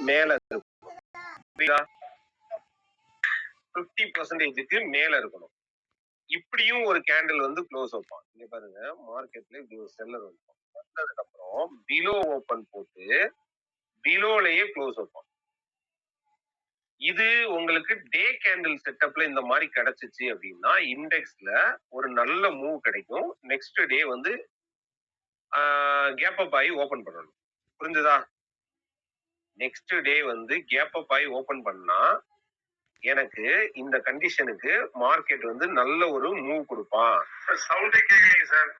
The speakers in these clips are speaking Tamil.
மேல இருக்கும். புரியுதா? 50% மேல இருக்கணும். இப்படியும் ஒரு கேண்டில் வந்து க்ளோஸ் வைப்பான். இங்க பாருங்க, மார்க்கெட்ல இப்படி ஒரு செல்லர் வைப்பான். வந்ததுக்கு அப்புறம் பிலோ ஓபன் போட்டு பிலோலயே க்ளோஸ் வைப்பான். இது உங்களுக்கு டே கேண்டில் செட்டப்ல இந்த மாதிரி கிடைச்சிச்சு அப்படின்னா இண்டெக்ஸ்ல ஒரு நல்ல மூவ் கிடைக்கும். நெக்ஸ்ட் டே வந்து கேப் அப் ஆகி ஓபன் பண்ணணும். புரிஞ்சுதா? நெக்ஸ்ட் டே வந்து கேப் அப் ஆகி ஓபன் பண்ணா எனக்கு இந்த கண்டிஷனுக்கு மார்க்கெட் வந்து நல்ல ஒரு மூவ் கொடுப்பான். சவுண்டே கேட்கலைங்க சார்.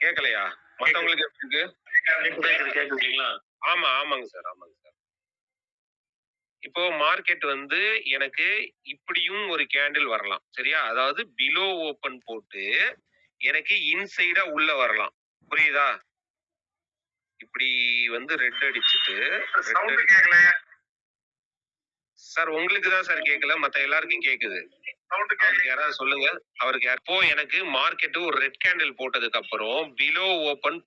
கேட்கலையா? மத்தவங்களுக்கு எப்படி இருக்கு? கேக்குதுங்களா? ஆமாங்க சார். இப்போ மார்க்கெட் வந்து எனக்கு இப்படியும் ஒரு கேண்டில் வரலாம். சரியா? அதாவது பிலோ ஓபன் போட்டு எனக்கு இன்சைடா உள்ள வரலாம். புரியுதா? இப்படி வந்து ரெட் அடிச்சுட்டு சவுண்ட் கேட்கல சார். உங்களுக்கு தான் சார் கேட்கல, மத்த எல்லாருக்கும் கேக்குது. அவருக்கு யாராவது சொல்லுங்க. அவருக்கு எப்போ எனக்கு மார்க்கெட் ஒரு ரெட் கேண்டில் போட்டதுக்கு அப்புறம் பிலோ ஓபன்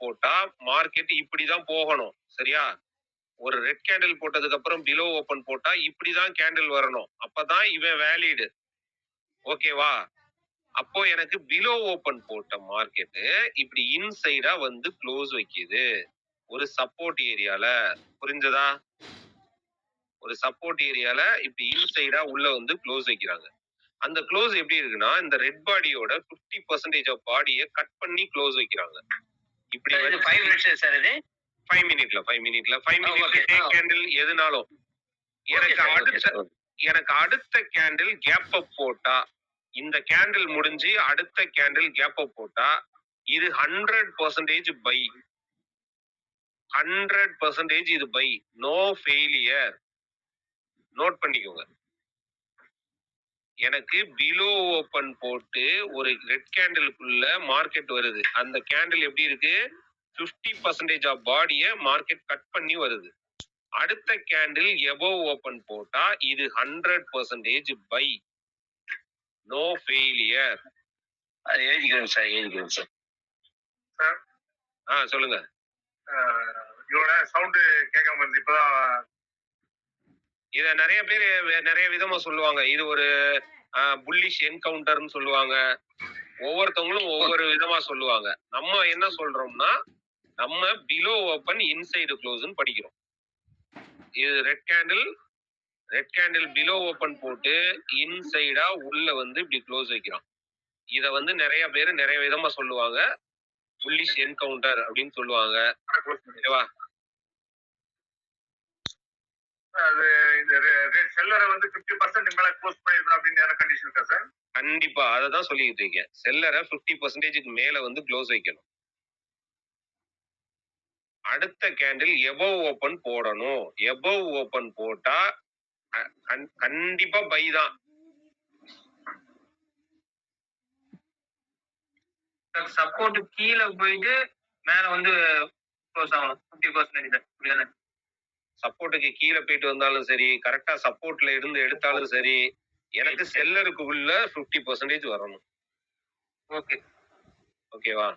போட்டா மார்க்கெட் இப்படிதான் போகணும். சரியா? ஒரு ரெட் கேண்டில் போட்டதுக்கு அப்புறம் பிலோ ஓபன் போட்டா இப்படிதான் கேண்டில் வரணும். அப்பதான் இவன் வேலிடு. ஓகேவா? அப்போ எனக்கு பிலோ ஓபன் போட்ட மார்க்கெட் இப்படி இன்சைடா வந்து க்ளோஸ் வைக்குது ஒரு சப்போர்ட் ஏரியால. புரிஞ்சதா? ஒரு சப்போர்ட் ஏரியால இப்படி இன்சைடா உள்ள வந்து க்ளோஸ் வைக்கிறாங்க. அந்த க்ளோஸ் எப்படி இருக்குன்னா இந்த ரெட் பாடியோட 50% ஆஃப் பாடியை கட் பண்ணி க்ளோஸ் வைக்கிறாங்க. இப்படி 5 மினிட்ஸ் சார் இது. 5 மினிட்ல கேண்டில் எதுனாலும் எனக்கு அடுத்த கேண்டில் கேப் அப் போட்டா, இந்த கேண்டில் முடிஞ்சு அடுத்த கேண்டில் கேப் அப் போட்டா இது 100% பை. 100% இது பை. No failure. நோட் பண்ணிக்கோங்க. எனக்கு பிலோ ஓபன் போட்டு ஒரு ரெட் கேண்டிலுக்குள்ள மார்க்கெட் வருது. அந்த கேண்டில் எப்படி இருக்கு? 50% ஆஃப் பாடியை மார்க்கெட் கட் பண்ணி வருது. அடுத்த கேண்டில் எபோவ் ஓபன் போட்டா இது 100% பை. No failure. அது எழுதிக்கிறேன் சார். சார் சொல்லுங்க. இதோட சவுண்ட் கேட்காம இருந்து இப்பதான் இத நிறைய பேர் நிறைய விதமா சொல்லுவாங்க. இது ஒரு புல்லிஷ் என்கவுண்டர்னு சொல்லுவாங்க. ஒவ்வொருத்தவங்களும் ஒவ்வொரு விதமா சொல்லுவாங்க. நம்ம என்ன சொல்றோம்னா நம்ம பிலோ ஓபன் இன்சைடு க்ளோஸ்னு படிக்கிறோம். இது ரெட் கேண்டில் பிலோ ஓபன் போட்டு இன்சைடா உள்ள வந்து இப்படி க்ளோஸ் வைக்கிறோம். இத வந்து நிறைய பேர் நிறைய விதமா சொல்லுவாங்க. புல்லிஷ் என்கவுண்டர் அப்படின்னு சொல்லுவாங்க. ஓகேவா? அது இந்த செல்லரை வந்து 50% மேல க்ளோஸ் பண்ணிருக்கணும் அப்படின்னு கண்டிஷன் இருக்கா சார்? கண்டிப்பா அததான் சொல்லிட்டு இருக்கேன். செல்லரை 50%க்கு மேல வந்து க்ளோஸ் வைக்கணும். அடுத்த கேண்டில் எபோவ் ஓபன் போடணும். எபோவ் ஓபன் போட்டா கண்டிப்பா பை தான். சப்போர்ட் கீழே போயிட்டு மேல வந்து க்ளோஸ் ஆகணும் 50%. சப்போர்ட்டுக்கு கீழே போயிட்டு வந்தாலும் சரி, கரெக்டா சப்போர்ட்ல இருந்து எடுத்தாலும் சரி, எனக்கு செல்லருக்கு உள்ள 50% வரணும். ஓகேவா?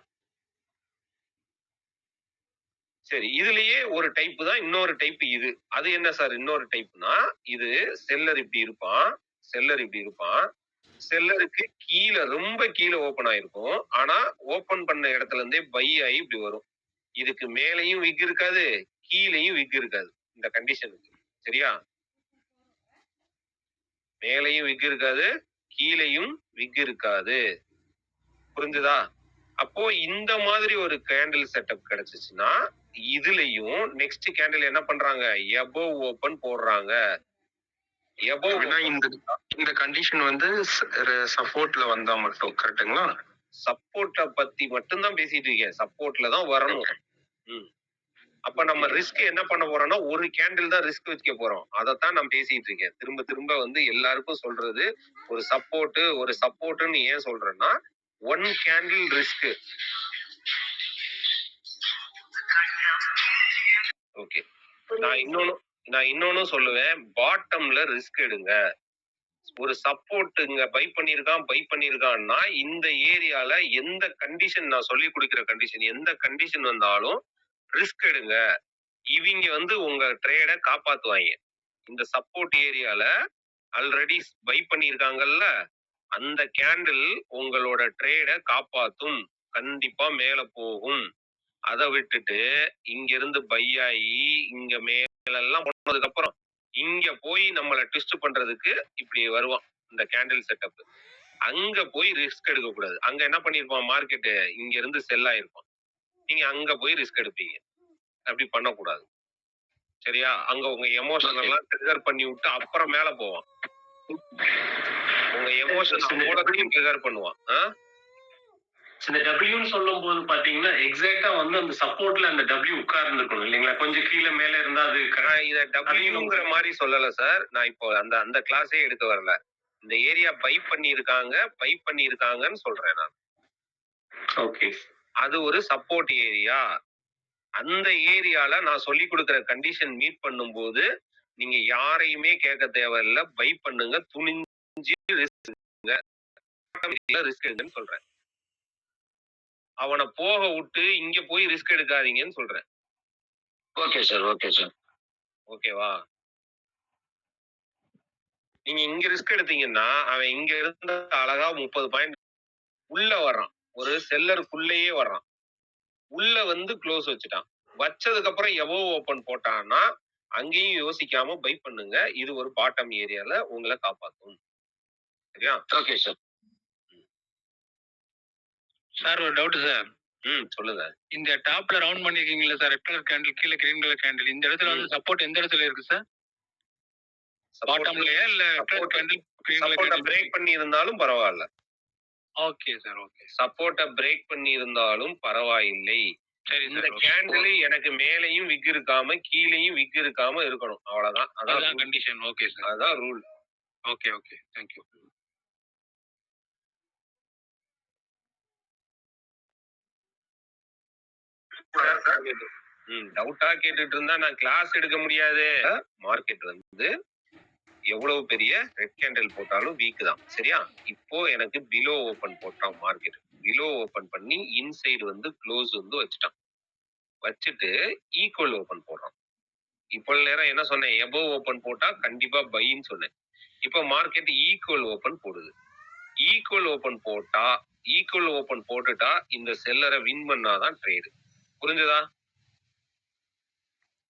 சரி, இதுலயே ஒரு டைப் தான் இன்னொரு டைப் இது. அது என்ன சார் இன்னொரு டைப்னா, இது செல்லர் இப்படி இருப்பான். செல்லருக்கு கீழே ரொம்ப கீழே ஓபன் ஆயிருக்கும். ஆனா ஓபன் பண்ண இடத்துல இருந்தே பை ஆகி இப்படி வரும். இதுக்கு மேலையும் விக் இருக்காது, கீழையும் விக் இருக்காது. இந்த கண்டிஷனுக்கு சரியா? மேலையும் விக் இருக்காது, கீழையும் விக் இருக்காது. புரிஞ்சுதா? அப்போ இந்த மாதிரி ஒரு கேண்டில் செட்டப் கிடைச்சிச்சுன்னா இதுலயும் நெக்ஸ்ட் கேண்டில் என்ன பண்றாங்க? எபோவ் ஓபன் போடுறாங்க. இந்த கண்டிஷன் வந்து சப்போர்ட்ல வந்தா மட்டும் கரெக்ட்டுங்களா? சப்போர்ட்ட பத்தி மட்டும் தான் பேசிட்டு இருக்கேன். சப்போர்ட்ல தான் வரணும். அப்ப நம்ம ரிஸ்க் என்ன பண்ண போறோம்னா ஒரு கேண்டில் தான் ரிஸ்க் வச்சுக்க போறோம். அதைத்தான் நான் பேசிட்டு இருக்கேன். திரும்ப வந்து எல்லாருக்கும் சொல்றது ஒரு சப்போர்ட்னு ஏன் சொல்றேன்னா ஒன் கேண்டில் ரிஸ்க். ஓகே. நான் இன்னொன்னு சொல்லுவேன். பாட்டம்ல ரிஸ்க் எடுங்க. ஒரு சப்போர்ட் இங்க பை பண்ணிருக்கான்னா இந்த ஏரியால எந்த கண்டிஷன் நான் சொல்லி கொடுக்கிற கண்டிஷன் எந்த கண்டிஷன் வந்தாலும் ரிஸ்க் எடுங்க. இவிங்க வந்து உங்க ட்ரேட காப்பாத்துவாய்ங்க. இந்த சப்போர்ட் ஏரியால ஆல்ரெடி பை பண்ணியிருக்காங்கல்ல, அந்த கேண்டில் உங்களோட ட்ரேட காப்பாத்தும். கண்டிப்பா மேல போகும். அத விட்டுட்டு இங்க இருந்து பை ஆயி இங்க மேலெல்லாம் போனதுக்கு அப்புறம் இங்க போய் நம்மள ட்விஸ்ட் பண்றதுக்கு இப்படி வருவான் இந்த கேண்டில் செட்டப். அங்க போய் ரிஸ்க் எடுக்க கூடாது. அங்க என்ன பண்ணிருப்பான் மார்க்கெட், இங்க இருந்து செல் ஆயிருப்பான். நீங்க அங்க போய் ரிஸ்க் எடுப்பீங்க. அப்படி பண்ணக்கூடாது. சரியா? அங்க உங்க எமோஷன் எல்லாம் ட்ரிகர் பண்ணி விட்டு அப்புறம் மேல போவான். உங்க எமோஷன் அவ்வளோத்தையும் ட்ரிகர் பண்ணுவான். இந்த டபிள்யூன்னு சொல்லும்போது பாத்தீங்கன்னா எக்ஸாக்டா வந்து அந்த சப்போர்ட்ல அந்த டபிள்யூ உட்கார்ந்து இருக்கணும் இல்லைங்களா? கொஞ்சம் கீழே மேல இருந்தா அது நான் இத டபிள்யூங்கிற மாதிரி சொல்லல சார். நான் இப்போ அந்த அந்த கிளாஸே எடுக்க வரல. இந்த ஏரியா பை பண்ணியிருக்காங்கன்னு சொல்றேன் நான். ஓகே. அது ஒரு சப்போர்ட் ஏரியா. அந்த ஏரியால நான் சொல்லி கொடுக்கிற கண்டிஷன் மீட் பண்ணும்போது நீங்க யாரையுமே கேட்க தேவையில்ல. பை பண்ணுங்க, துணிஞ்சு ரிஸ்க் எடுங்கன்னு சொல்றேன். அவனை போக விட்டு இங்க போய் ரிஸ்க் எடுக்காதீங்கன்னு சொல்றேன். Okay sir, okay sir. ஓகேவா? நீங்க இங்க ரிஸ்க் எடுத்தீங்கன்னா அவன் இங்க இருந்து அழகா 30 பாயிண்ட் உள்ள வர்றான். ஒரு செல்லருக்குள்ளேயே வர்றான். உள்ள வந்து க்ளோஸ் வச்சுட்டான். வச்சதுக்கு அப்புறம் எவோ ஓபன் போட்டான்னா அங்கேயும் யோசிக்காம பை பண்ணுங்க. இது ஒரு பாட்டம் ஏரியால உங்களை காப்பாத்தும். சரியா? Okay sir. சார் ஒரு டவுட் சார். சொல்லுங்க. இந்த டாப்ல ரவுண்ட் பண்ணிருக்கீங்களா சார்? ரெட் கலர் கேண்டில், கீழே கிரீன் கலர் கேண்டில். இந்த இடத்துல வந்து சப்போர்ட் எந்த இடத்துல இருக்கு சார்? பாட்டம்லயா இல்ல red colour candle, green colour சப்போர்ட்ட கேண்டில் பிரேக் பண்ணி இருந்தாலும் பரவாயில்ல. Okay sir, okay. சப்போர்ட்ட பிரேக் பண்ணி இருந்தாலும் பரவாயில்லை. சரி இந்த சார். கேண்டில் எனக்கு மேலேயும் விக் இருக்காம கீழேயும் விக் இருக்காம இருக்கணும். அவ்வளவுதான். அதான் கண்டிஷன். Okay sir. அதான் rule. Okay, okay. Thank you. டவுட்டா கேட்டுட்டு இருந்தா நான் கிளாஸ் எடுக்க முடியாது. மார்க்கெட் வந்து எவ்வளவு பெரிய ரெட் கேண்டில் போட்டாலும் வீக் தான். சரியா? இப்போ எனக்கு பிலோ ஓபன் போட்டான் மார்க்கெட். பிலோ ஓபன் பண்ணி இன்சைடு வந்து க்ளோஸ் வந்து வச்சுட்டான். வச்சுட்டு ஈக்குவல் ஓபன் போடுறான். இவ்வளவு நேரம் என்ன சொன்னேன்? எபோவ் ஓபன் போட்டா கண்டிப்பா பைன்னு சொன்னேன். இப்போ மார்க்கெட் ஈக்குவல் ஓபன் போடுது. ஈக்குவல் ஓபன் போட்டுட்டா இந்த செல்லரை வின் பண்ணாதான் ட்ரேடு. புரிஞ்சுதா?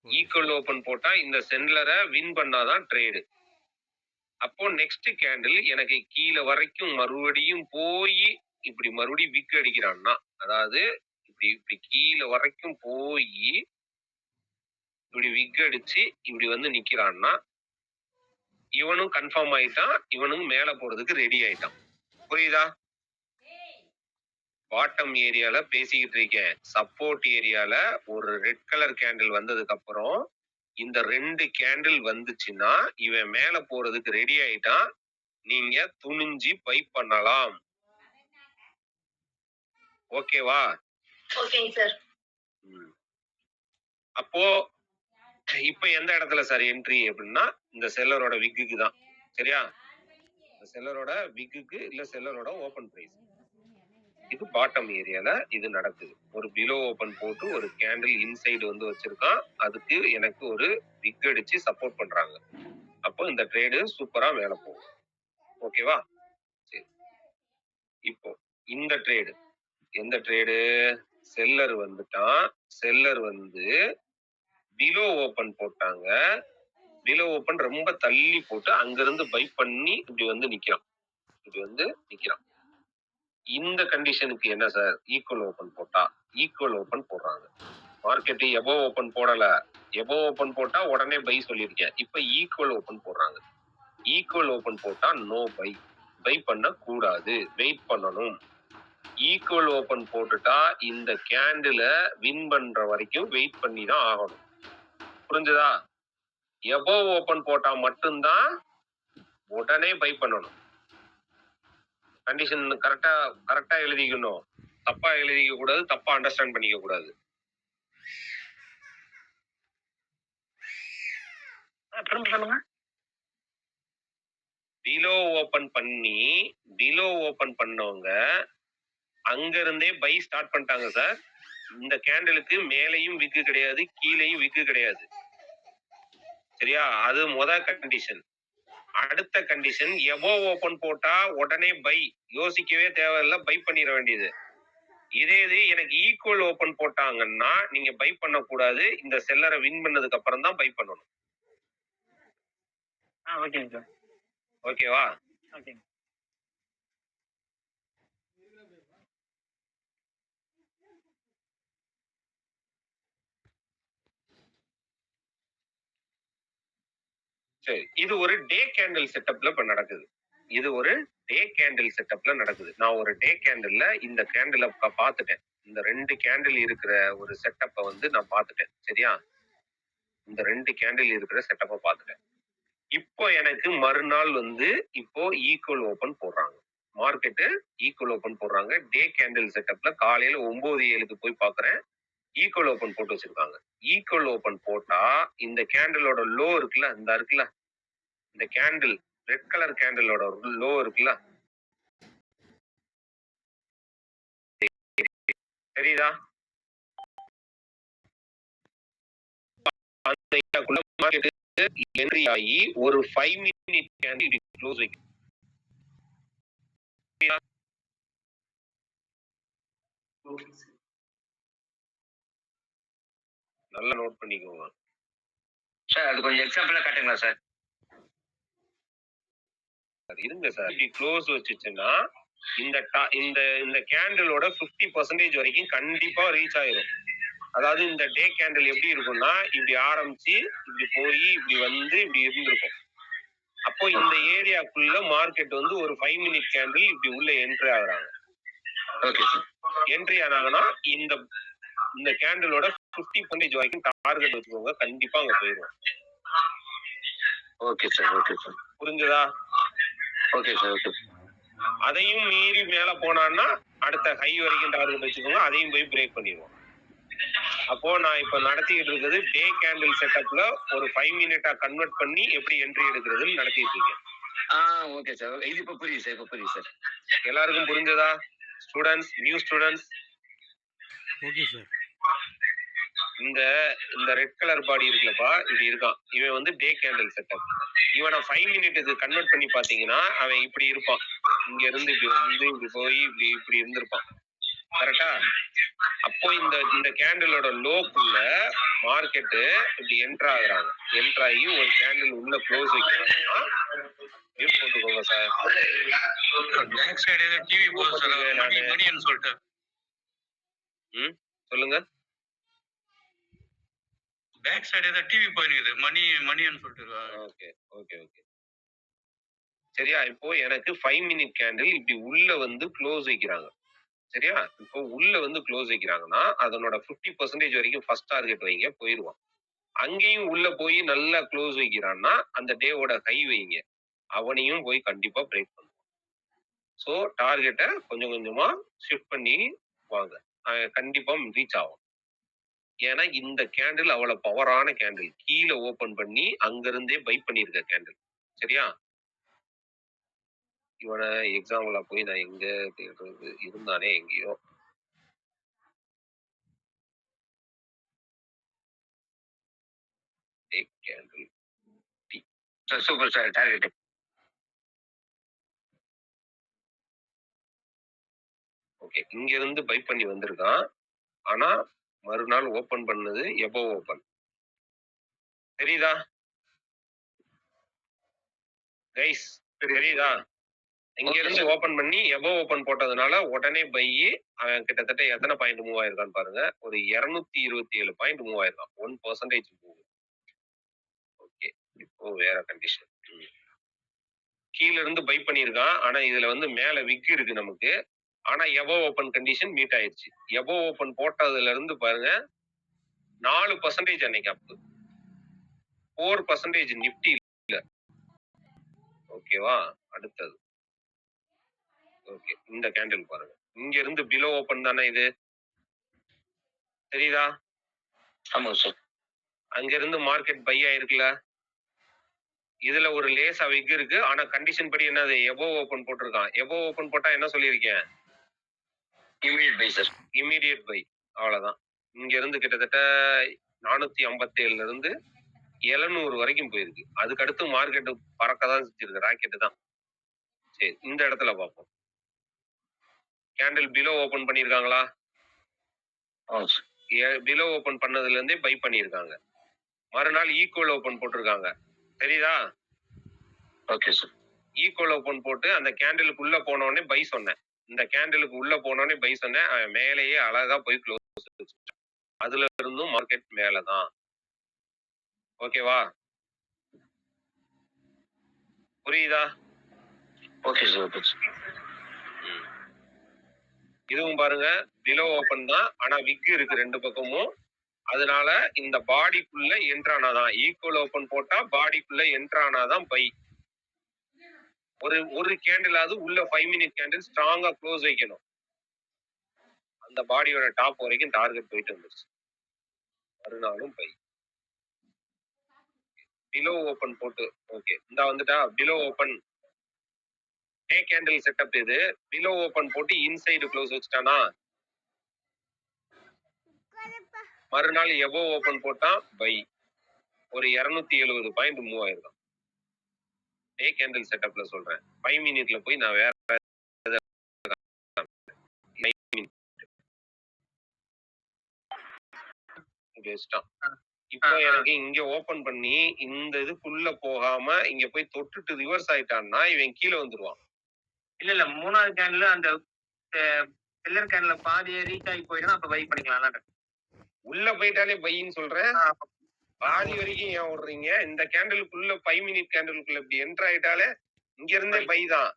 ஈக்குவல் ஓபன் போட்டா இந்த செல்லரை வின் பண்ணாதான் ட்ரேடு. அப்போ நெக்ஸ்ட் கேண்டில் எனக்கு கீழே வரைக்கும் மறுபடியும் போய் இப்படி மறுபடியும் விக் அடிக்கிறான்னா, அதாவது இப்படி இப்படி கீழே வரைக்கும் போய் இப்படி விக் அடிச்சு இப்படி வந்து நிக்கிறான்னா இவனும் கன்ஃபார்ம் ஆயிட்டான். இவனும் மேல போறதுக்கு ரெடி ஆயிட்டான். புரியுதா? பாட்டம் ஏரியால பேசிக்கிட்டு இருக்கேன். சப்போர்ட் ஏரியால ஒரு ரெட் கலர் கேண்டில் வந்ததுக்கு அப்புறம் இந்த 2 கேண்டில் வந்துச்சுன்னா இவன் மேல போறதுக்கு ரெடி ஆயிட்டான். நீங்க துணிஞ்சு பை பண்ணலாம். ஓகேவா? ஓகேங்க சார். அப்போ இப்ப எந்த இடத்துல சார் என்ட்ரி அப்படின்னா இந்த செல்லரோட விக்குக்கு தான். சரியா? இந்த செல்லரோட விக்குக்கு இல்ல செல்லரோட ஓபன் பிரைஸ். இது பாட்டம் ஏரியால இது நடக்குது. ஒரு பிலோ ஓபன் போட்டு ஒரு கேண்டில் இன்சைடு வந்து வச்சிருக்கான். அதுக்கு எனக்கு ஒரு விக் அடிச்சு சப்போர்ட் பண்றாங்க. அப்போ இந்த ட்ரேடு சூப்பரா மேல போகும். ஓகேவா? சரி. இப்போ இந்த ட்ரேடு எந்த ட்ரேடு? செல்லர் வந்துட்டான். செல்லர் வந்து பிலோ ஓபன் போட்டாங்க. பிலோ ஓபன் ரொம்ப தள்ளி போட்டு அங்கிருந்து பை பண்ணி இப்படி வந்து நிக்கிறான். இப்படி வந்து நிக்கிறான். இந்த கண்டிஷனுக்கு என்ன சார்? ஈக்குவல் ஓபன் போட்டா ஈக்குவல் ஓபன் போடுறாங்க. மார்க்கெட் எபோவ் ஓபன் போடல. எபோவ் ஓபன் போட்டா உடனே பை சொல்லியிருக்கேன். இப்ப ஈக்குவல் ஓபன் போடுறாங்க. ஈக்குவல் ஓபன் போட்டா நோ பை. பை பண்ண கூடாது. வெயிட் பண்ணணும். ஈக்குவல் ஓபன் போட்டுட்டா இந்த கேண்டில வின் பண்ற வரைக்கும் வெயிட் பண்ணி தான் ஆகணும். புரிஞ்சுதா? எபோவ் ஓபன் போட்டா மட்டும்தான் உடனே பை பண்ணணும். கண்டிஷன் கரெக்டா எழுதிக்கணும். தப்பா எழுதிக்க கூடாது. தப்பா அண்டர்ஸ்டாண்ட் பண்ணிக்க கூடாது. பிலோ ஓபன் பண்ணவங்க அங்க இருந்தே பை ஸ்டார்ட் பண்ணிட்டாங்க சார். இந்த கேண்டிலுக்கு மேலேயும் விக்கு கிடையாது, கீழேயும் விக்கு கிடையாது. சரியா? அது கண்டிஷன். அடுத்த கண்டிஷன் எபோவ் ஓபன் போட்டா உடனே பை. யோசிக்கவே தேவையில்ல, பை பண்ணிட வேண்டியது. இதே இது எனக்கு ஈக்குவல் ஓபன் போட்டாங்கன்னா நீங்க பை பண்ணக்கூடாது. இந்த செல்லரை வின் பண்ணதுக்கு அப்புறம் தான் பை பண்ணணும். ஓகேங்க சார். ஓகேவா? ஓகேங்க. சரி. இது ஒரு டே கேண்டில் செட்டப்ல இப்ப நடக்குது. இது ஒரு டே கேண்டில் செட்டப்ல நடக்குது. நான் ஒரு டே கேண்டில்ல இந்த கேண்டில பார்த்துட்டேன். இந்த 2 கேண்டில் இருக்கிற ஒரு செட்டப்ப வந்து நான் பார்த்துட்டேன். சரியா? இந்த 2 கேண்டில் இருக்கிற செட்டப்ப பார்த்துட்டேன். இப்போ எனக்கு மறுநாள் வந்து இப்போ ஈக்குவல் ஓபன் போடுறாங்க. மார்க்கெட் ஈக்குவல் ஓபன் போடுறாங்க. டே கேண்டில் செட்டப்ல காலையில 9:07க்கு போய் பார்க்கிறேன். ஈக்குவல் ஓபன் போட்டு வச்சிருக்காங்க. ஈக்குவல் ஓபன் போட்டா இந்த கேண்டிலோட லோ இருக்குல்ல, இந்த இருக்குல்ல, இந்த கேண்டில் ரெட் கலர் கேண்டிலோட லோ இருக்குல்ல, தெரியுதா? அந்த ஏரியாக்குள்ள மார்க்கெட் என்ட்ரி ஆகி ஒரு 5 மினிட் கேண்டில் க்ளோஸ் வைக்கும். நல்லா நோட் பண்ணிக்கோங்க சார். அது கொஞ்சம் எக்ஸாம்பிளா காட்டுங்களா சார்? இருங்க சார். இப்படி க்ளோஸ் வச்சுச்சுன்னா இந்த இந்த இந்த கேண்டிலோட 50% வரைக்கும் கண்டிப்பா ரீச் ஆயிரும். அதாவது இந்த டே கேண்டில் எப்படி இருக்கும்னா இப்படி ஆரம்பிச்சு இப்படி போய் இப்படி வந்து இப்படி இருந்திருக்கும். அப்போ இந்த ஏரியாக்குள்ள மார்க்கெட் வந்து ஒரு 5 மினிட் கேண்டில் இப்படி உள்ள என்ட்ரி ஆகுறாங்க. Okay sir. என்ட்ரி ஆனாங்கன்னா இந்த இந்த கேண்டிலோட 50% வரைக்கும் டார்கெட் வச்சுக்கோங்க, கண்டிப்பா அங்க போயிடும். Okay sir. Okay sir. புரிஞ்சுதா? Okay sir. ஓகே. அதையும் மீறி மேல போனான்னா அடுத்த ஹை வரைக்கும் டார்கெட் வச்சுக்கோங்க, அதையும் போய் பிரேக் பண்ணிடுவோம். அப்போ நான் இப்ப நடத்திட்டு இருக்கிறது டே கேண்டில் செட்டப்ல ஒரு 5 மினிட்டா கன்வெர்ட் பண்ணி எப்படி என்ட்ரி எடுக்கிறதுன்னு நடத்திட்டு இருக்கேன். Okay sir. இது இப்ப புரியுது சார். இப்ப புரியுது சார். எல்லாருக்கும் புரிஞ்சதா? Students, new students. Okay sir. இந்த இந்த ரெட் கலர் பாடி இருக்குல்லப்பா, இப்படி இருக்கான். இவன் வந்து டே கேண்டில் செட்டப். இவனை 5 மினிட்டுக்கு கன்வெர்ட் பண்ணி பாத்தீங்கன்னா அவன் இப்படி இருப்பான். இங்க இருந்து இப்படி வந்து இப்படி போய் இப்படி இப்படி இருந்திருப்பான். கரெக்டா? அப்போ இந்த இந்த கேண்டிலோட லோக்குள்ள மார்க்கெட் இப்படி என்டர் ஆகுறாங்க. என்டர் ஆகி ஒரு கேண்டில் உள்ள க்ளோஸ் வைக்கிறாங்கன்னா மியூட் போட்டுக்கோங்க சார். பேக் சைடு ஏதோ டிவி போகுது சார். மணின்னு சொல்லிட்டு. சொல்லுங்க. பேக் சைடு ஏதோ டிவி போயிருக்குது. மணின்னு சொல்லிட்டு. Okay okay okay. சரியா? இப்போ எனக்கு 5 மினிட் கேண்டில் இப்படி உள்ள வந்து க்ளோஸ் வைக்கிறாங்க. சரியா? இப்போ உள்ள வந்து க்ளோஸ் வைக்கிறாங்கன்னா அதனோட 50% வரைக்கும் ஃபர்ஸ்ட் டார்கெட் வைங்க, போயிருவான். அங்கேயும் உள்ள போய் நல்லா க்ளோஸ் வைக்கிறான்னா அந்த டேவோட ஹை வைங்க, அவனையும் போய் கண்டிப்பா பிரேக் பண்ணும். ஸோ டார்கெட்டை கொஞ்சம் கொஞ்சமா ஷிஃப்ட் பண்ணி வாங்க, கண்டிப்பா ரீச் ஆகும். ஏன்னா இந்த கேண்டில் அவ்வளவு பவரான கேண்டில், கீழே ஓபன் பண்ணி அங்கிருந்தே பை பண்ணிருக்க கேண்டில். சரியா? இவனை எக்ஸாம்பிளா போய் நான் எங்க தேடுறது, இருந்தானே எங்கேயோ. Candle sir super sir. Target. Okay. இங்க இருந்து பை பண்ணி வந்திருக்கான். ஆனா மறுநாள் ஓபன் பண்ணது எபோவ் ஓபன். தெரியுதா கைஸ்? தெரியுதா? இங்க இருந்து ஓபன் பண்ணி எபோவ் ஓபன் போட்டதுனால உடனே பை. அவன் கிட்டத்தட்ட எத்தனை பாயிண்ட் மூவ் ஆயிருக்கான்னு பாருங்க. ஒரு 227 பாயிண்ட் மூவ் ஆயிருக்கான். 1% மூவ். ஓகே. இப்போ வேற கண்டிஷன். கீழ இருந்து பை பண்ணியிருக்கான். ஆனா இதுல வந்து மேல விக் இருக்கு நமக்கு. ஆனா எபோவ் ஓபன் கண்டிஷன் மீட் ஆயிடுச்சு. எபோவ் ஓபன் போட்டதுல இருந்து பாருங்க 4% அன்னைக்கு அப். 4% நிப்டி இல்ல. ஓகேவா? அடுத்தது. ஓகே. இந்த கேண்டில் பாருங்க. இங்க இருந்து பிலோ ஓபன் தானே இது. தெரியுதா? ஆமா சார். அங்க இருந்து மார்க்கெட் பை ஆயிருக்குல. இதுல ஒரு லேசா விக் இருக்கு. ஆனா கண்டிஷன் படி என்னது? எபோவ் ஓபன் போட்டிருக்கான். எபோவ் ஓபன் போட்டா என்ன சொல்லியிருக்கேன்? Immediate buy sir. Immediate buy. அவ்வளவுதான். இங்க இருந்து கிட்டத்தட்ட 457ல இருந்து 700 வரைக்கும் போயிருக்கு. அதுக்கு அடுத்து மார்க்கெட் பறக்கதான் செஞ்சிருக்கு. ராக்கெட் தான். சரி, இந்த இடத்துல பார்ப்போம். கேண்டில் பிலோ ஓபன் பண்ணியிருக்காங்களா? ஆமாம் சார். பிலோ ஓபன் பண்ணதுல இருந்தே பை பண்ணியிருக்காங்க. மறுநாள் ஈக்குவல் ஓபன் போட்டிருக்காங்க. தெரியுதா? Okay sir. ஈக்குவல் ஓபன் போட்டு அந்த கேண்டிலுக்கு உள்ள போன உடனே பை சொன்னேன். இந்த கேண்டிலுக்கு உள்ள போன உடனே பை சொன்னேன். அவன் மேலேயே அழகா போய் க்ளோஸ். அதுல இருந்தும் மார்க்கெட் மேலதான். ஓகேவா? புரியுதா? Okay sir. Okay sir. இதுவும் பாருங்க பிலோ ஓபன் தான். ஆனா விக் இருக்கு ரெண்டு பக்கமும். அதனால இந்த பாடிக்குள்ள என்ட்ரானாதான். ஈக்குவல் ஓபன் போட்டா பாடிக்குள்ள என்ட்ரானாதான் பை. ஒரு கேண்டிலாவது உள்ள 5 மினிட் கேண்டில் ஸ்ட்ராங்கா க்ளோஸ் வைக்கணும். அந்த பாடியோட டாப் வரைக்கும் டார்கெட் போயிட்டு வந்துருச்சு. மறுநாளும் பை. பிலோ ஓபன் போட்டு ஓகே இந்த வந்துட்டா பிலோ ஓபன் டே கேண்டில் செட்டப் இது. பிலோ ஓபன் போட்டு இன்சைடு க்ளோஸ் வச்சுட்டானா மறுநாள் எபோ ஓபன் போட்டா பை. ஒரு 270 பாயிண்ட் மூவ் ஆயிருக்கும். டே கேண்டில் செட்டப்ல சொல்றேன். 5 மினிட்ல போய் நான் வேற இப்போ எனக்கு இங்க ஓபன் பண்ணி இந்த இதுக்குள்ள போகாம இங்க போய் தொட்டுட்டு ரிவர்ஸ் ஆயிட்டான்னா இவன் கீழே வந்துருவான். இல்ல மூணாவது கேன்ல அந்த பில்லர் கேன்ல பாதியே ரீச் ஆகி போயிடும். அப்ப பை பண்ணிக்கலாம். உள்ள போயிட்டாலே பைன்னு சொல்றேன். பாதி வரைக்கும் ஏன் விடுறீங்க? இந்த கேண்டலுக்குள்ள 5 மினிட் கேண்டலுக்குள்ள இப்படி என்டர் ஆயிட்டாலே இங்க இருந்தே பை தான்.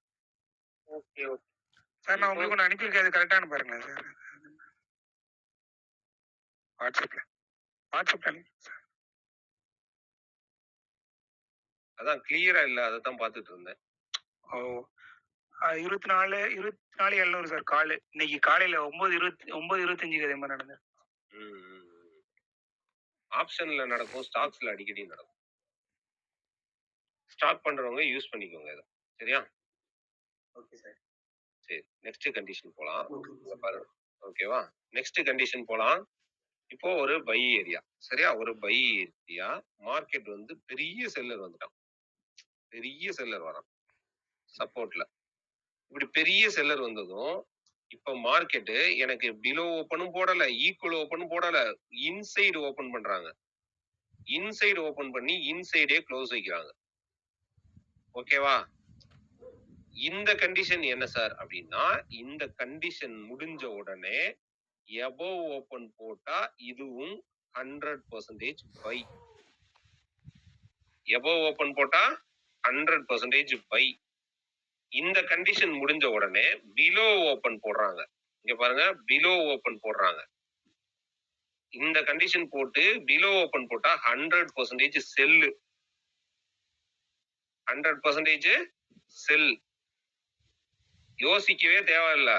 ஓகே ஓகே சார் நான் உங்களுக்கு ஒன்று அனுப்பியிருக்கேன். அது கரெக்டானு பாருங்களேன் சார். வாட்ஸ்அப்ல அதான் கிளியரா இல்ல, அதான் பாத்துட்டு இருந்தேன். ஓ 24 சார் காலு. இன்னைக்கு காலையில 9:25 அதே மாதிரி நடந்தது. ஆப்ஷன்ல நடக்கும், ஸ்டாக்ஸ்ல அடிக்கடி நடக்கும். ஸ்டாக் பண்றவங்க யூஸ் பண்ணிக்கோங்க இதை. சரியா? Okay sir. சரி, நெக்ஸ்ட் கண்டிஷன் போலாம். பாருங்க. ஓகேவா? நெக்ஸ்ட் கண்டிஷன் போலாம். இப்போ ஒரு பை ஏரியா. சரியா? ஒரு பை ஏரியா. மார்க்கெட் வந்து பெரிய செல்லர் வந்துட்டான். பெரிய செல்லர் வரான் சப்போர்ட்ல. இப்படி பெரிய செல்லர் வந்ததும் இப்ப மார்க்கெட் எனக்கு பிலோ ஓபனும் போடல, ஈக்குவல் ஓபனும் போடல, இன்சைடு ஓபன் பண்றாங்க. இன்சைடு ஓபன் பண்ணி இன்சைடே க்ளோஸ் வைக்கிறாங்க. ஓகேவா? இந்த கண்டிஷன் என்ன சார் அப்படின்னா, இந்த கண்டிஷன் முடிஞ்ச உடனே எபோவ் ஓபன் போட்டா இதுவும் 100% பை. எபோவ் ஓபன் போட்டா 100% பை. இந்த கண்டிஷன் முடிஞ்ச உடனே பிலோ ஓபன் போடுறாங்க. இங்க பாருங்க, பிலோ ஓபன் போடுறாங்க. இந்த கண்டிஷன் போட்டு பிலோ ஓபன் போட்டா 100% செல்லு. 100% செல். யோசிக்கவே தேவையில்ல.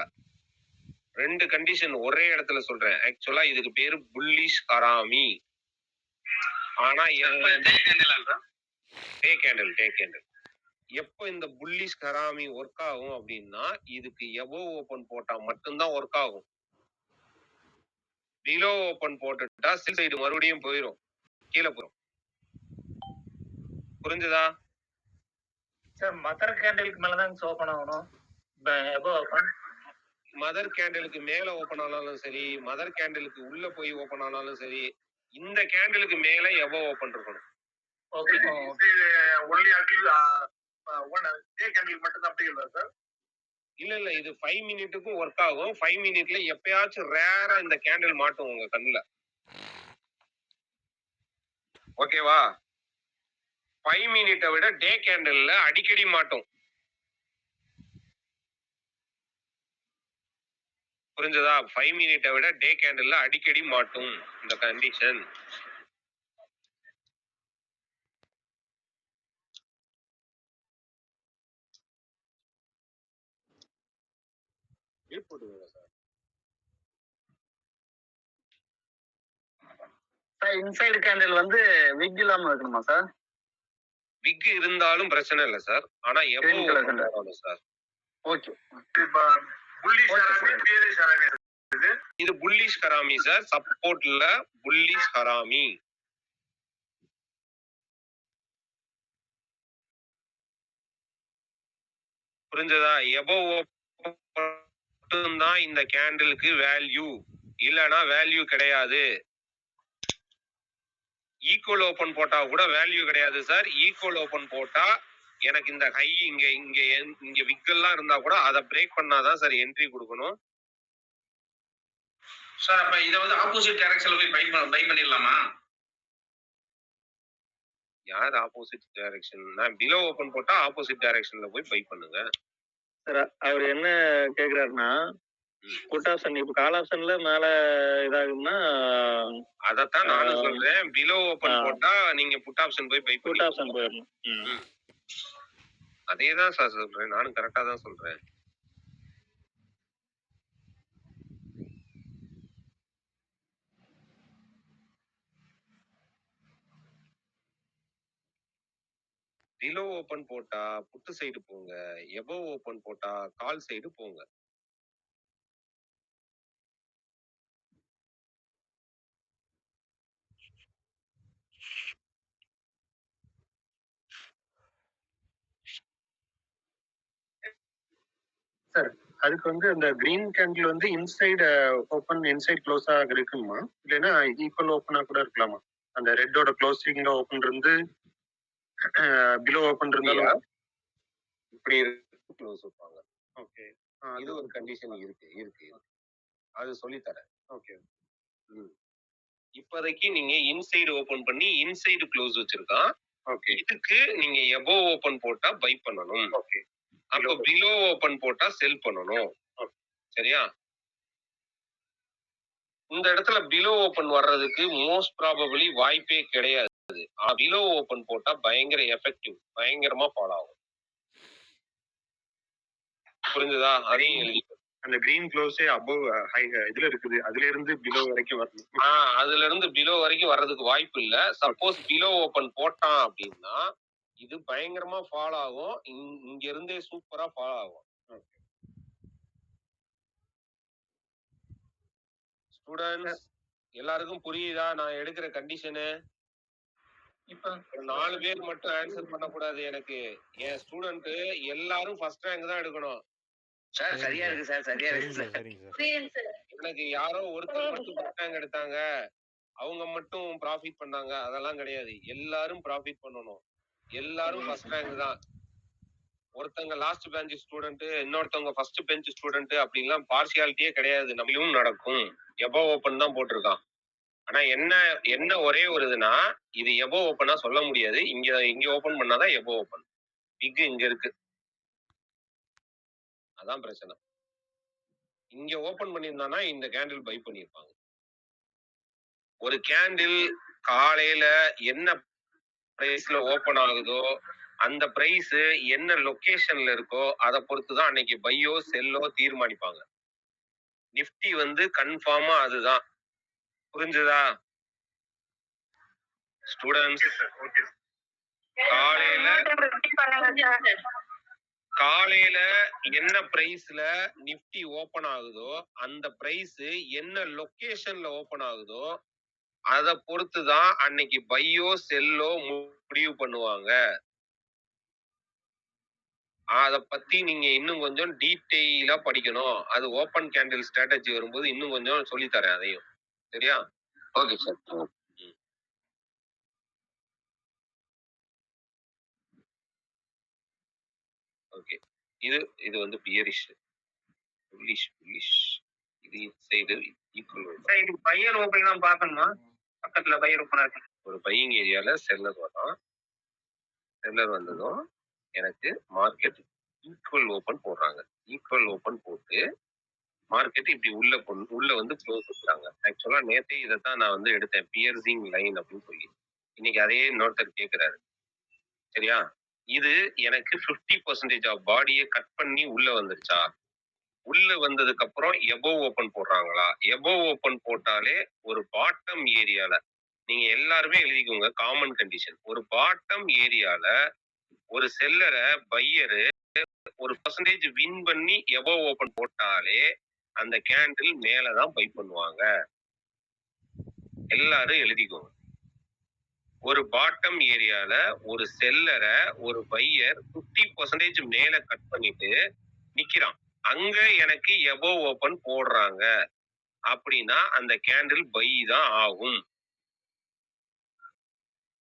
ரெண்டு கண்டிஷன் ஒரே இடத்துல சொல்றேன். ஆக்சுவலா இதுக்கு பேரு புல்லிஷ் ஹராமி. ஆனா டே கேண்டில் எப்போ இந்த புல்லிஷ் ஹராமி ஒர்க் ஆகும் அப்படின்னா, இதுக்கு எபோவ் ஓபன் போட்டா மட்டும்தான் ஒர்க் ஆகும். பிலோ ஓபன் போட்டுட்டா செல் சைடு மறுபடியும் போயிடும், கீழே போயிடும். புரிஞ்சுதா? சார் மதர் கேண்டிலுக்கு மேலதான் ஓபன் ஆகணும். மதர் கேண்டிலுக்கு மேல ஓபன் ஆனாலும் சரி, மதர் கேண்டிலுக்கு உள்ள போய் ஓபன் ஆனாலும் சரி, இந்த கேண்டிலுக்கு மேல எபோவ் ஓபன் இருக்கணும். ஓகே ஒன்லி அன்டில் டே கேண்டில் மட்டும் தான் அப்படி இல்லை சார். இல்ல இது 5 மினிட்டுக்கும் ஒர்க் ஆகும். 5 மினிட்ல எப்பயாச்சும் ரேரா இந்த கேண்டில் மாட்டும் உங்க கண்ணுல. ஓகேவா? 5 மினிட்டை விட டே கேண்டில்ல அடிக்கடி மாட்டும். புரிஞ்சதா? 5 மினிட்டை விட டே கேண்டில்ல அடிக்கடி மாட்டும் இந்த கண்டிஷன். சார் இன்சைடு கேண்டில் வந்து விக் இல்லாம இருக்கணுமா சார்? விக் இருந்தாலும் பிரச்சனை இல்லை சார். ஆனா எவ்வளவு சார்? ஓகே. புள்ளி சாராமி, பேரு சாராமி. இது புல்லிஷ் ஹராமி சார். சப்போர்ட்ல புல்லிஷ் ஹராமி. புரிஞ்சதா? எபோவ் ஓப்பன் தான் இந்த கேண்டிலுக்கு வேல்யூ, இல்லனா வேல்யூ கிடையாது. ஈக்குவல் ஓபன் போட்டா கூட வேல்யூ கிடையாது சார். ஈக்குவல் ஓபன் போட்டா எனக்கு இந்த ஹை இங்க இங்க இங்க விக்கெல்லாம் இருந்தா கூட அதை பிரேக் பண்ணாதான் சார் என்ட்ரி கொடுக்கணும் சார். அப்ப இதை வந்து ஆப்போசிட் டைரக்ஷன்ல போய் பை பண்ணிடலாமா? யார் ஆப்போசிட் டைரக்ஷன்? நான் பிலோ ஓபன் போட்டா ஆப்போசிட் டைரக்ஷன்ல போய் பை பண்ணுங்க சார். அவர் என்ன கேக்குறாருன்னா, புட் ஆப்ஷன் இப்ப கால் ஆப்ஷன்ல மேல இதாகும்னா அதத்தான் நானும் சொல்றேன். பிலோ ஓபன் போட்டா நீங்க புட் ஆப்ஷன் போய் பை புட் ஆப்ஷன் போயிடணும். அதேதான் சார் சொல்றேன். நானும் கரெக்டா தான் சொல்றேன். பிலோ ஓபன் போட்டா புட்டு சைடு போங்க, எபோவ் ஓபன் போட்டா கால் சைடு போங்க. சார், அதுக்கு வந்து அந்த கிரீன் கேண்டில் வந்து இன்சைடு ஓப்பன் இன்சைட் க்ளோஸா இருக்குமா, இல்லைன்னா ஈக்குவல் ஓப்பனா கூட இருக்கலாமா? அந்த ரெட்டோட க்ளோசிங் ஓப்பன் இருந்து பிலோ ஓப்பன் இருந்தாலும் இப்படி க்ளோஸ் வைப்பாங்க. ஓகே, இது ஒரு கண்டிஷன் இருக்கு. அது சொல்லி தரேன். ஓகே. இப்போதைக்கு நீங்க இன்சைடு ஓபன் பண்ணி இன்சைடு க்ளோஸ் வச்சிருக்கான். ஓகே. இதுக்கு நீங்க எபோவ் ஓபன் போட்டா பை பண்ணணும். ஓகே. அப்ப பிலோ ஓபன் போட்டா செல் பண்ணணும். சரியா? இந்த இடத்துல பிலோ ஓபன் வர்றதுக்கு மோஸ்ட் ப்ராபபிளி வாய்ப்பே கிடையாது. பிலோ ஓபன் போட்டா பயங்கர எஃபெக்டிவ், பயங்கரமா ஃபாலோ ஆகும். புரிஞ்சுதா? அதையும் எழுதி அந்த கிரீன் க்ளோஸே அபவ் ஹை இதுல இருக்குது, அதுல இருந்து பிலோ வரைக்கும் வரணும். அதுல இருந்து பிலோ வரைக்கும் வர்றதுக்கு வாய்ப்பு இல்ல. சப்போஸ் பிலோ ஓபன் போட்டான் அப்படின்னா இது பயங்கரமா ஃபாலோ ஆகும். இங்க இருந்தே சூப்பரா ஃபாலோ ஆகும். ஸ்டூடெண்ட்ஸ் எல்லாருக்கும் புரியுதா நான் எடுக்கிற கண்டிஷனு? இப்ப 4 பேர் மட்டும் ஆன்சர் பண்ணக்கூடாது. எனக்கு என் ஸ்டூடெண்ட் எல்லாரும் ஃபர்ஸ்ட் ரேங்க் தான் எடுக்கணும். சார் சரியா இருக்கு சார், சரியா இருக்கு சார். எனக்கு யாரோ ஒருத்தர் மட்டும் ஃபர்ஸ்ட் ரேங்க் எடுத்தாங்க, அவங்க மட்டும் ப்ராஃபிட் பண்ணாங்க, அதெல்லாம் கிடையாது. எல்லாரும் ப்ராஃபிட் பண்ணணும். எல்லாரும் ஃபர்ஸ்ட் ரேங்க் தான். ஒருத்தங்க லாஸ்ட் பெஞ்ச் ஸ்டூடெண்ட், இன்னொருத்தவங்க ஃபர்ஸ்ட் பெஞ்ச் ஸ்டூடெண்ட் அப்படிலாம் பார்சியாலிட்டியே கிடையாது. நம்மளும் நடக்கும். எபோவ் ஓபன் தான் போட்டிருக்கான். ஆனா என்ன ஒரே ஒரு இதுனா இது எபோவ் ஓபனா சொல்ல முடியாது. இங்க ஓபன் பண்ணாதான் எபோவ் ஓபன். பிக் இங்க இருக்கு, அதான் பிரச்சனை. இங்க ஓபன் பண்ணியிருந்தானா இந்த கேண்டில் பை பண்ணிருப்பாங்க. ஒரு கேண்டில் காலையில என்ன பிரைஸ்ல ஓபன் ஆகுதோ அந்த பிரைஸ் என்ன லொகேஷன்ல இருக்கோ அதை பொறுத்துதான் அன்னைக்கு பையோ செல்லோ தீர்மானிப்பாங்க. நிப்டி வந்து கன்ஃபார்மா அதுதான். புரிஞ்சுதா ஸ்டூடெண்ட்ஸ்? காலையில என்ன பிரைஸ்ல நிப்டி ஓபன் ஆகுதோ அந்த பிரைஸ் என்ன லொகேஷன்ல ஓபன் ஆகுதோ அதை பொறுத்துதான் அன்னைக்கு பையோ செல்லோ முடிவு பண்ணுவாங்க. அத பத்தி நீங்க இன்னும் கொஞ்சம் டீட்டெயிலா படிக்கணும். அது ஓபன் கேண்டில் ஸ்ட்ராட்டஜி வரும்போது இன்னும் கொஞ்சம் சொல்லி தரேன் அதையும். சரியா? Okay sir. ஓகே. இது வந்து பியரிஷ், புல்லிஷ். இது சைடு ஈக்குவல். சார் இது பையர் ஓப்பனிங் தான் பார்க்கணுமா? பக்கத்துல பையர் ஓப்பனா இருக்கு. ஒரு பையிங் ஏரியால செல்லர் வரும். செல்லர் வந்ததும் எனக்கு மார்க்கெட் ஈக்குவல் ஓபன் போடுறாங்க. ஈக்குவல் ஓபன் போட்டு மார்க்கெட் இப்படி உள்ள வந்து க்ளோஸ் பண்றாங்க. ஆக்சுவலா நேத்தே இதைத்தான் நான் வந்து எடுத்தேன், பியர்சிங் லைன் அப்படின்னு சொல்லி. இன்னைக்கு அதே இன்னொருத்தர் கேட்கிறாரு. சரியா? இது எனக்கு 50% ஆஃப் பாடியை கட் பண்ணி உள்ள வந்துருச்சா? உள்ள வந்ததுக்கு அப்புறம் எபோவ் ஓபன் போடுறாங்களா? எபோவ் ஓபன் போட்டாலே ஒரு பாட்டம் ஏரியால நீங்க எல்லாருமே எழுதிக்கோங்க. காமன் கண்டிஷன், ஒரு பாட்டம் ஏரியால ஒரு செல்லரை பையரு ஒரு % வின் பண்ணி எபோவ் ஓபன் போட்டாலே அந்த கேண்டில் மேலதான் பை பண்ணுவாங்க. எல்லாரும் எழுதிக்கோங்க. ஒரு பாட்டம் ஏரியால ஒரு செல்லரை ஒரு பையர் 50% மேல கட் பண்ணிட்டு நிக்கிறான். அங்க எனக்கு எபோவ் ஓபன் போடுறாங்க அப்படின்னா அந்த கேண்டில் பை தான் ஆகும்.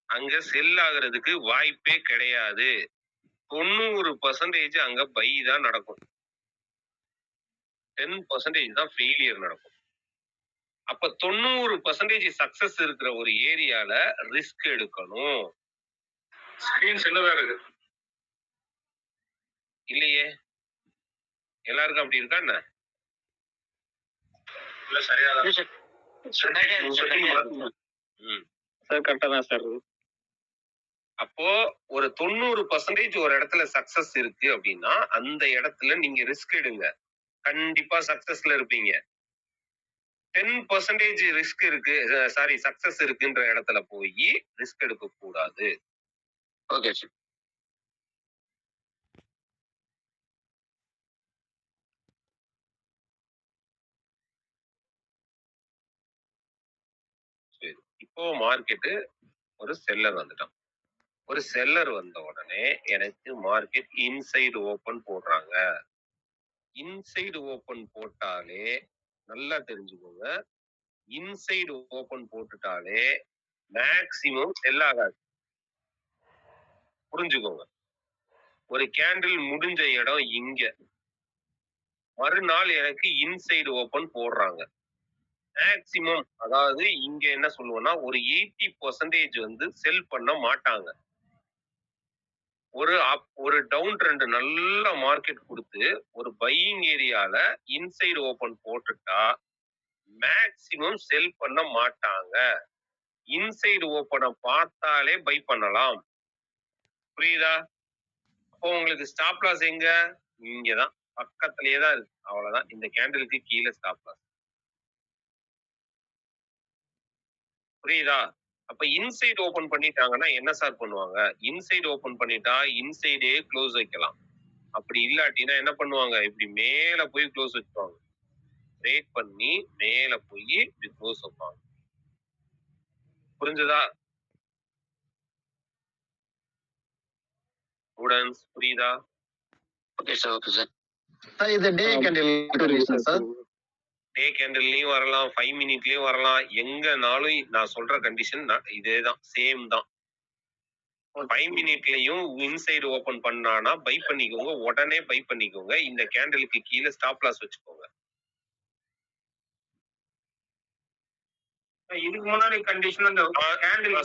அங்க செல் ஆகுறதுக்கு வாய்ப்பே கிடையாது. 90% அங்க பை தான் நடக்கும். 10% தான் ஃபெயிலியர் நடக்கும். அப்ப 90% சக்சஸ் இருக்கிற ஒரு ஏரியால ரிஸ்க் எடுக்கணும். ஸ்கிரீன் சின்னதா இருக்கு. இல்லையே, எல்லாருக்கும் அப்படி இருக்கா என்ன? இல்ல சரியாதான். ம். சார் கரெக்டா தான் சார். அப்போ ஒரு 90% ஒரு இடத்துல சக்சஸ் இருக்கு அப்படின்னா அந்த இடத்துல நீங்க ரிஸ்க் எடுங்க. கண்டிப்பா சக்சஸ்ல இருப்பீங்க. 10% ரிஸ்க் இருக்கு, சாரி சக்சஸ் இருக்குன்ற இடத்துல போய் ரிஸ்க் எடுக்க கூடாது. Okay sir. சரி. இப்போ மார்க்கெட்டு ஒரு செல்லர் வந்துட்டான். ஒரு செல்லர் வந்த உடனே எனக்கு மார்க்கெட் இன்சைடு ஓபன் போடுறாங்க. இன்சைடு ஓபன் போட்டாலே நல்லா தெரிஞ்சுக்கோங்க, இன்சைடு ஓபன் போட்டுட்டாலே மேக்சிமம் செல் ஆகாது. புரிஞ்சுக்கோங்க. ஒரு கேண்டில் முடிஞ்ச இடம் இங்க, மறுநாள் எனக்கு இன்சைடு ஓபன் போடுறாங்க. மேக்சிமம் அதாவது இங்க என்ன சொல்லுவோம்னா ஒரு 80% வந்து செல் பண்ண மாட்டாங்க. ஒரு டவுன் ட்ரெண்ட் நல்ல மார்க்கெட் கொடுத்து ஒரு பையிங் ஏரியால இன்சைடு ஓபன் போட்டுட்டா மேக்சிமம் செல் பண்ண மாட்டாங்க. இன்சைடு ஓபனை பார்த்தாலே பை பண்ணலாம். புரியுதா? அப்போ உங்களுக்கு ஸ்டாப் லாஸ் எங்க? இங்கதான், பக்கத்திலேயே தான் இருக்கு. அவ்வளவுதான். இந்த கேண்டிலுக்கு கீழே ஸ்டாப் லாஸ். புரியுதா? அப்ப இன்சைடு ஓபன் பண்ணிட்டாங்கன்னா என்ன சார் பண்ணுவாங்க? இன்சைடு ஓபன் பண்ணிட்டா இன்சைடே க்ளோஸ் வைக்கலாம். அப்படி இல்லாட்டினா என்ன பண்ணுவாங்க? இப்படி மேல போய் க்ளோஸ் வச்சுப்பாங்க. பிரேக் பண்ணி மேல போய் இப்படி க்ளோஸ் வைப்பாங்க. புரிஞ்சுதா? ஸ்டூடண்ட்ஸ் புரியுதா? Okay sir. Okay sir. Sir இது டே கேண்டில் கண்டிஷன் சார். டே கேண்டில்லையும் வரலாம், 5 மினிட்லயும் வரலாம். எங்கனாலும் நான் சொல்ற கண்டிஷன் இதேதான், சேம் தான். 5 மினிட்லயும் இன்சைடு ஓபன் பண்ணானா பை பண்ணிக்கோங்க, உடனே பை பண்ணிக்கோங்க. இந்த கேண்டிலுக்கு கீழே ஸ்டாப் லாஸ் வச்சுக்கோங்க. இதுக்கு முன்னாடி கண்டிஷன் அந்த கேண்டில்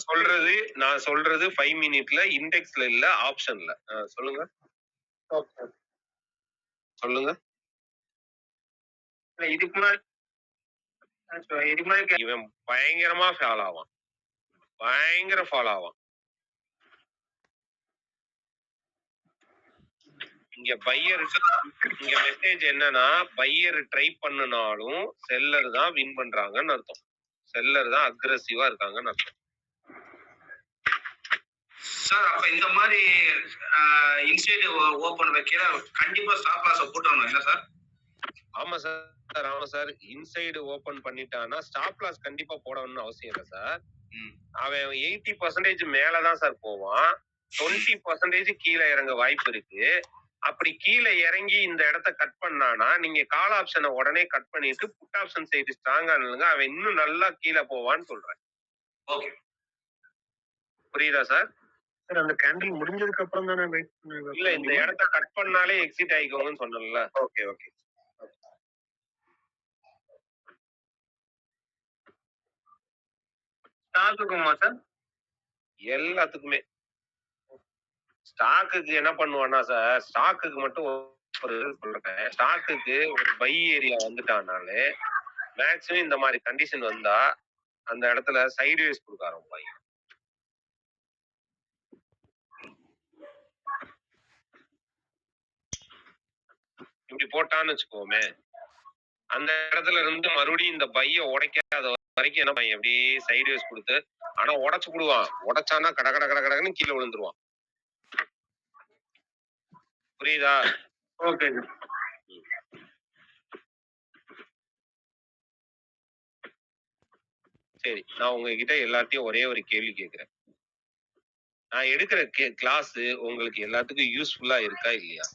நான் சொல்றது 5 மினிட்ல இண்டெக்ஸ்ல இல்ல, ஆப்ஷன்ல. சொல்லுங்க சொல்லுங்க. இதுக்கு முன்னாடி இவன் பயங்கரமா ஃபால் ஆவான், பயங்கர ஃபால் ஆவான். இங்க இங்க மெசேஜ் என்னன்னா, பையர் ட்ரை பண்ணுனாலும் செல்லர் தான் வின் பண்றாங்கன்னு அர்த்தம். செல்லர் தான் அக்ரெசிவா இருக்காங்கன்னு அர்த்தம். சார் அப்ப இந்த மாதிரி இன்சைடு ஓபன் வைக்கிற கண்டிப்பா ஸ்டாப் லாஸ் போட்டுறணும் என்ன சார்? ஆமா சார். இன்சைடு ஓபன் பண்ணிட்டானா ஸ்டாப் லாஸ் கண்டிப்பா போடணும்னு அவசியம் இல்லை சார். அவன் 80% மேலதான் சார் போவான், 20% கீழே இறங்க வாய்ப்பு இருக்கு. அப்படி கீழே இறங்கி இந்த இடத்த கட் பண்ணானா நீங்க கால் ஆப்ஷனை உடனே கட் பண்ணிட்டு புட் ஆப்ஷன் சைடு ஸ்ட்ராங்கா நில்லுங்க. அவன் இன்னும் நல்லா கீழே போவான்னு சொல்றேன். ஓகே. புரியுதா சார்? சார் அந்த கேண்டில் முடிஞ்சதுக்கு அப்புறம் தானே வெயிட் இல்ல, இந்த இடத்த கட் பண்ணாலே எக்ஸிட் ஆயிக்கோங்கன்னு சொன்னேன்ல. Okay okay. ஸ்டாக்குமா சார்? எல்லாத்துக்குமே. ஸ்டாக்குக்கு என்ன பண்ணுவான்னா சார், ஸ்டாக்குக்கு மட்டும் ஒரு சொல்றேன். ஸ்டாக்குக்கு ஒரு பை ஏரியா வந்துட்டானாலே மேக்ஸிமம் இந்த மாதிரி கண்டிஷன் வந்தா அந்த இடத்துல சைட்வேஸ் கொடுக்க ஆரம்பிப்பாங்க. இப்படி போட்டான்னு வச்சுக்கோமே, அந்த இடத்துல இருந்து மறுபடியும் இந்த பைய உடைக்காத வரைக்கும் என்ன பையன் அப்படியே சைட்வேஸ் கொடுத்து, ஆனா உடைச்சு விடுவான். உடைச்சானா கட கட கட கடன்னு கீழே விழுந்துருவான். புரியுதா? ஓகே. சரி, நான் உங்ககிட்ட எல்லார்ட்டையும் ஒரே ஒரு கேள்வி கேட்கிறேன். நான் எடுக்கிற கிளாஸ் உங்களுக்கு எல்லாத்துக்கும் யூஸ்ஃபுல்லா இருக்கா இல்லையா?